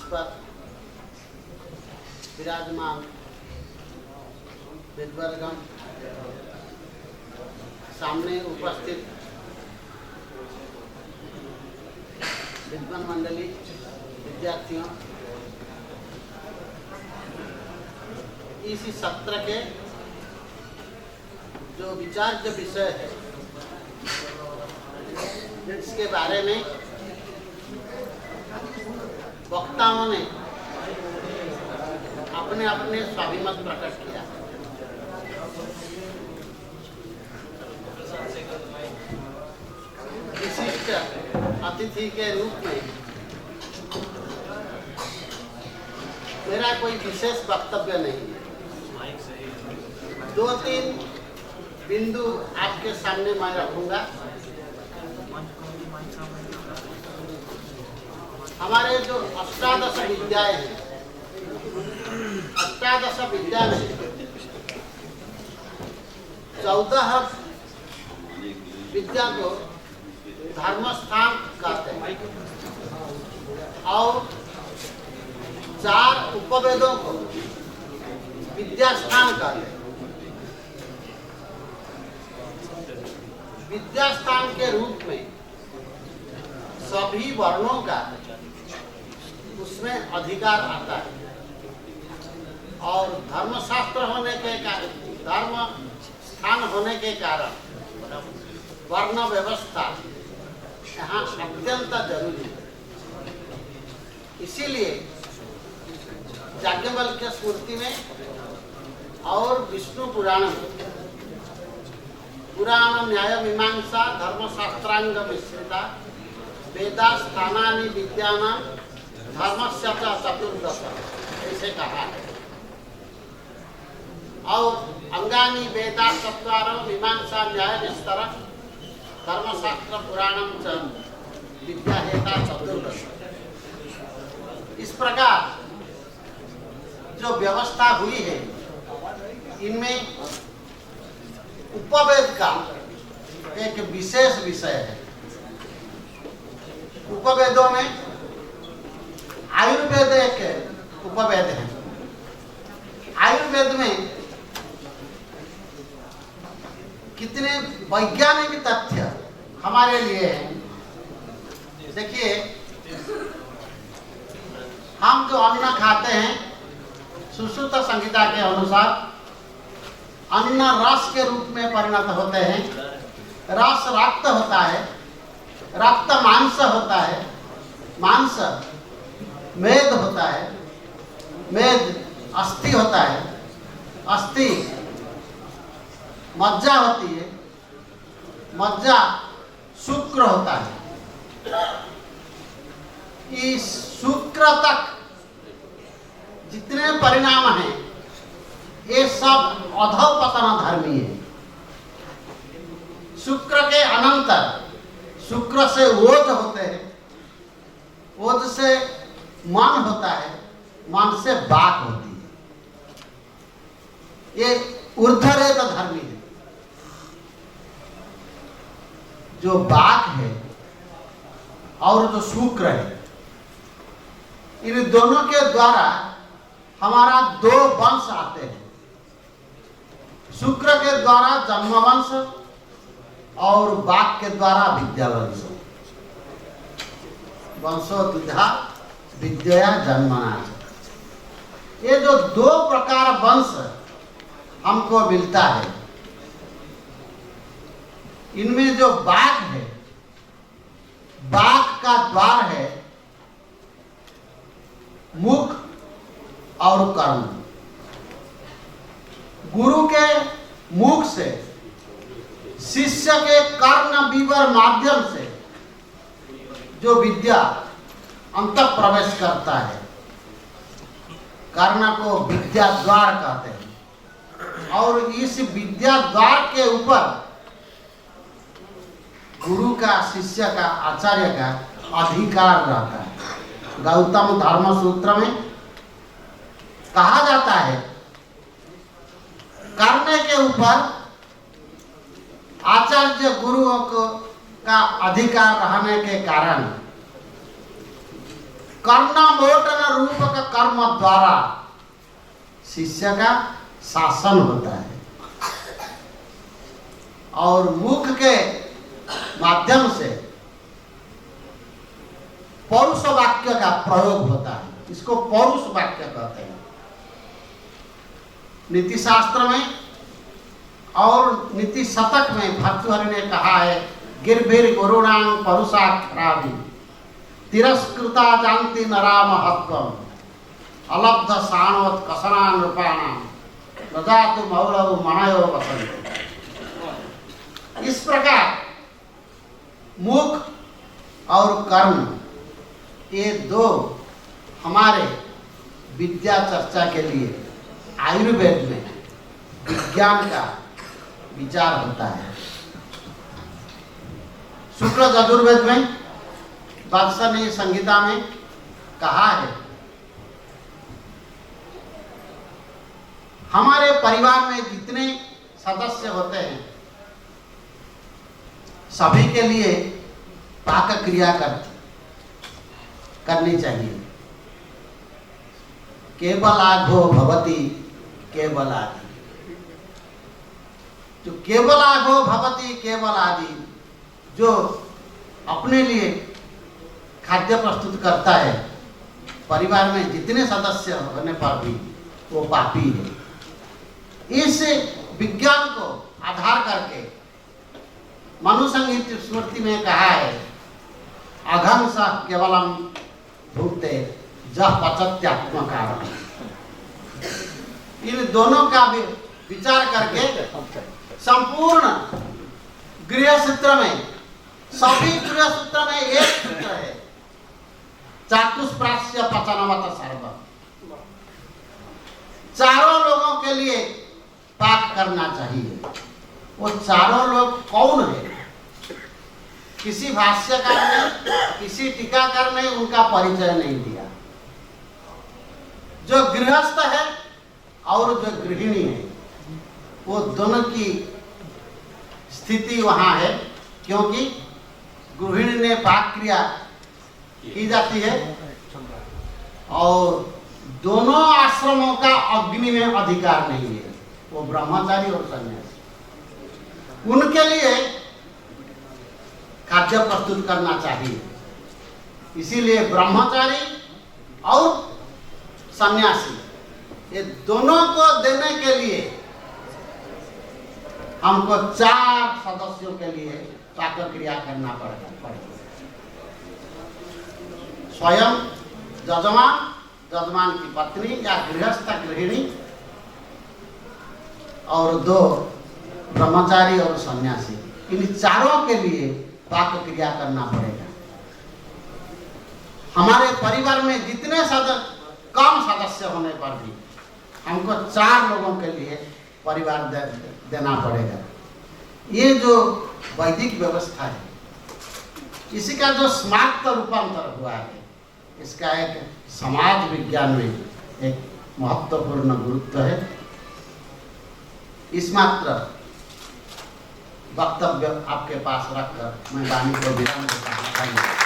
पर विराजमान विद्वरगण, सामने उपस्थित विद्वान मंडली, विद्यार्थियों, इसी सत्र के जो विचार्य विषय है जिसके बारे में वक्ताओं ने अपने अपने स्वाभिमत प्रकट किया। विशिष्ट अतिथि के रूप में मेरा कोई विशेष वक्तव्य नहीं है। 2-3 बिंदु आपके सामने मैं रखूंगा। हमारे जो अष्टादश विद्याएं हैं, अष्टादश विद्या में 14 विद्या को धर्मस्थान कहते हैं और 4 उपवेदों को विद्यास्थान कहते हैं। विद्यास्थान के रूप में सभी वर्णों का उसमें अधिकार आता है और धर्मशास्त्र होने के कारण, धर्म स्थान होने के कारण वर्ण व्यवस्था यहाँ अत्यंत जरूरी है। इसीलिए याज्ञवल्क्य स्मृति में और विष्णु पुराण न्याय मीमांसा धर्मशास्त्रांग मिश्रिता वेदास्थानानि विद्यानां धर्मस्य चतुर्दश ऐसे कहा है। और अंगानि वेदा चत्वारो मीमांसा न्याय विस्तर धर्मशास्त्र पुराणम च विद्या हेता चतुर्दश। इस प्रकार जो व्यवस्था हुई है इनमें उपवेद का एक विशेष विषय है। उपवेदों में आयुर्वेद एक उपवेद है। आयुर्वेद में कितने वैज्ञानिक तथ्य हमारे लिए हैं। देखिए, हम जो अन्न खाते हैं सुश्रुत संहिता के अनुसार अन्न रस के रूप में परिणत होते हैं। रस रक्त होता है, रक्त मांस होता है, मांस मेद होता है, मेद अस्थि होता है, अस्थि मज्जा होती है, मज्जा शुक्र होता है। इस शुक्र तक जितने परिणाम हैं ये सब अधोपतन धर्मी है। शुक्र के अनंतर शुक्र से ओज होते हैं, ओज से मन होता है, मन से बाक होती है। ये ऊर्ध्वरेत धर्मी है। जो बाक है और जो शुक्र है, इन दोनों के द्वारा हमारा 2 वंश आते हैं। शुक्र के द्वारा जन्म वंश और बाक के द्वारा विद्या वंश। वंशो दुधा विद्या जन्मना। ये जो 2 प्रकार वंश हमको मिलता है, इनमें जो बाक है, बाक का द्वार है मुख और कर्म। गुरु के मुख से शिष्य के कर्ण विवर माध्यम से जो विद्या अंत प्रवेश करता है, कर्ण को विद्या द्वार कहते हैं। और इस विद्या द्वार के ऊपर गुरु का, शिष्य का, आचार्य का अधिकार रहता है। गौतम धर्म सूत्र में कहा जाता है, करने के ऊपर आचार्य गुरुओं को का अधिकार रहने के कारण कर्णमोटन रूपक कर्म द्वारा शिष्य का शासन होता है और मुख के माध्यम से पौरुष वाक्य का प्रयोग होता है। इसको पौरुष वाक्य कहते हैं। नीति शास्त्र में और नीति शतक में भर्तृहरि ने कहा है, गिरभिर गुरुणां परुषाक्षराभि तिरस्कृता जानति नरा महत्वम अलब्ध साणवत कसना नृपाणां नजातु मौलव मणयो वसन्ति। इस प्रकार मुख और कर्म ये दो हमारे विद्या चर्चा के लिए आयुर्वेद में विज्ञान का विचार होता है। शुक्ल यजुर्वेद में वात्सल्य संहिता में कहा है, हमारे परिवार में जितने सदस्य होते हैं सभी के लिए पाक क्रिया करनी चाहिए। केवल आघो भवति केवल आदि, जो केवल आघो भवति केवल आदि जो अपने लिए खाद्य प्रस्तुत करता है, परिवार में जितने सदस्य होने पर भी वो पापी है। इस विज्ञान को आधार करके मनुसंहित स्मृति में कहा है, अघम स केवलम भूते जह पचत्यात्मकार। इन दोनों का भी विचार करके संपूर्ण गृह सूत्र में, सभी गृह सूत्र में एक सूत्र है, चातुष्प्रास्य पचनवत सर्व। चारों लोगों के लिए पाक करना चाहिए। वो चारों लोग कौन है? किसी भाष्यकार ने, किसी टीकाकार ने उनका परिचय नहीं दिया। जो गृहस्थ है और जो गृहिणी है, वो दोनों की स्थिति वहां है, क्योंकि गृहिणी ने पाक क्रिया की जाती है और दोनों आश्रमों का अग्नि में अधिकार नहीं है, वो ब्रह्मचारी और सन्यासी। उनके लिए खाद्य प्रस्तुत करना चाहिए। इसीलिए ब्रह्मचारी और सन्यासी ये दोनों को देने के लिए हमको 4 सदस्यों के लिए पाक क्रिया करना पड़ेगा। स्वयं जजमान, जजमान की पत्नी या गृहस्थ गृहिणी और 2 ब्रह्मचारी और सन्यासी, इन चारों के लिए पाक क्रिया करना पड़ेगा। हमारे परिवार में जितने कम सदस्य होने पर भी हमको 4 लोगों के लिए परिवार देना पड़ेगा। ये जो वैदिक व्यवस्था है, इसी का जो स्मार्त रूपांतर हुआ है, इसका एक समाज विज्ञान में एक महत्वपूर्ण गुरुत्व है। इस मात्र वक्तव्य आपके पास रखकर मैं वाणी को विराम देता हूं।